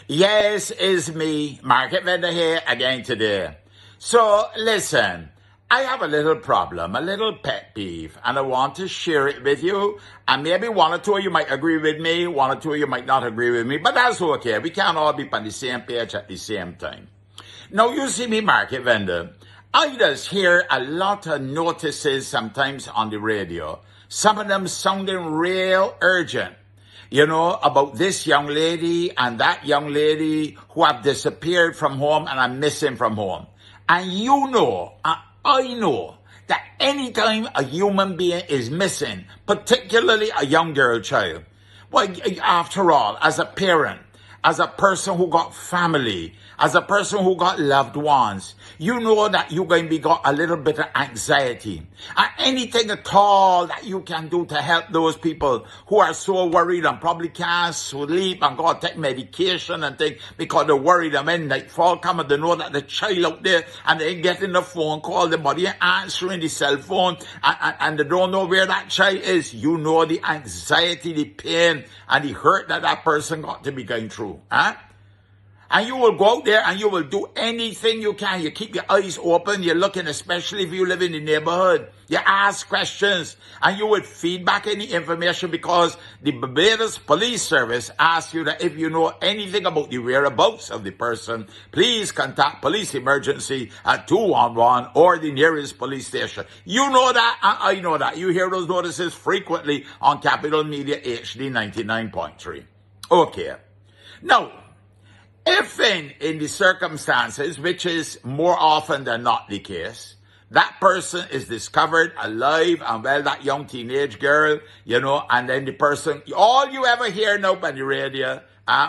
Yes, it's me, Market Vendor here again today. So listen, I have a little problem, a little pet peeve, and I want to share it with you. And maybe one or two of you might agree with me, one or two of you might not agree with me, but that's okay. We can't all be on the same page at the same time. Now you see me, Market Vendor. I just hear a lot of notices sometimes on the radio. Some of them sounding real urgent. About this young lady and that young lady who have disappeared from home and are missing from home. And I know that anytime a human being is missing, particularly a young girl child, well, after all, as a parent, as a person who got family, as a person who got loved ones, you know that you're going to be got a little bit of anxiety. And anything at all that you can do to help those people who are so worried and probably can't sleep and go take medication and things because they're worried and when nightfall comes, they know that the child out there and they getting the phone call, the body answering the cell phone and they don't know where that child is. You know the anxiety, the pain and the hurt that person got to be going through. Huh? And you will go out there and you will do anything you can. You keep your eyes open. You're looking, especially if you live in the neighborhood. You ask questions and you would feed back any information because the Barbados Police Service asks you that if you know anything about the whereabouts of the person, please contact police emergency at 211 or the nearest police station. You know that and I know that. You hear those notices frequently on Capital Media HD 99.3. Okay. Now, if in the circumstances, which is more often than not the case, that person is discovered alive and well, that young teenage girl, and then the person, all you ever hear now on the radio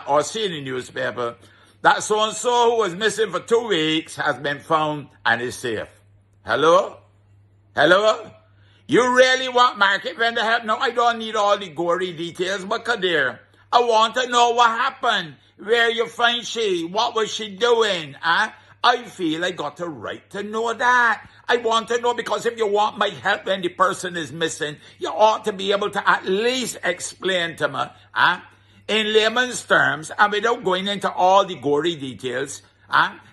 or see in the newspaper, that so-and-so who was missing for 2 weeks has been found and is safe. Hello? Hello? You really want Market Vendor help? No, I don't need all the gory details, but Kadir, I want to know what happened. Where you find she? What was she doing? I feel I got a right to know that. I want to know because if you want my help when the person is missing, you ought to be able to at least explain to me, in layman's terms and without going into all the gory details.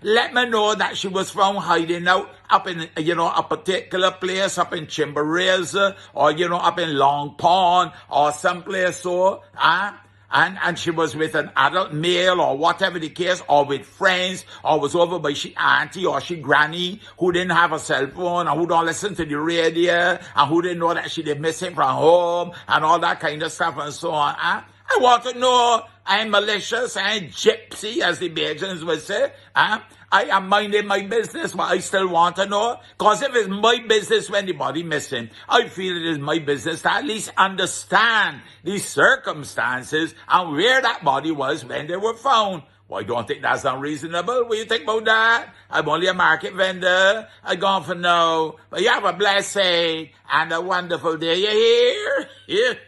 Let me know that she was found hiding out up in, a particular place up in Chimborazo or, up in Long Pond or someplace so, and she was with an adult male or whatever the case, or with friends, or was over by she auntie or she granny who didn't have a cell phone and who don't listen to the radio and who didn't know that she did missing from home and all that kind of stuff and so on. I want to know. I'm malicious, I'm gypsy, as the Bajans would say. I am minding my business, but I still want to know. Because if it's my business when the body missing, I feel it is my business to at least understand the circumstances and where that body was when they were found. Well, I don't think that's unreasonable. What do you think about that? I'm only a Market Vendor. I'm gone for now. But you have a blessed and a wonderful day. You hear?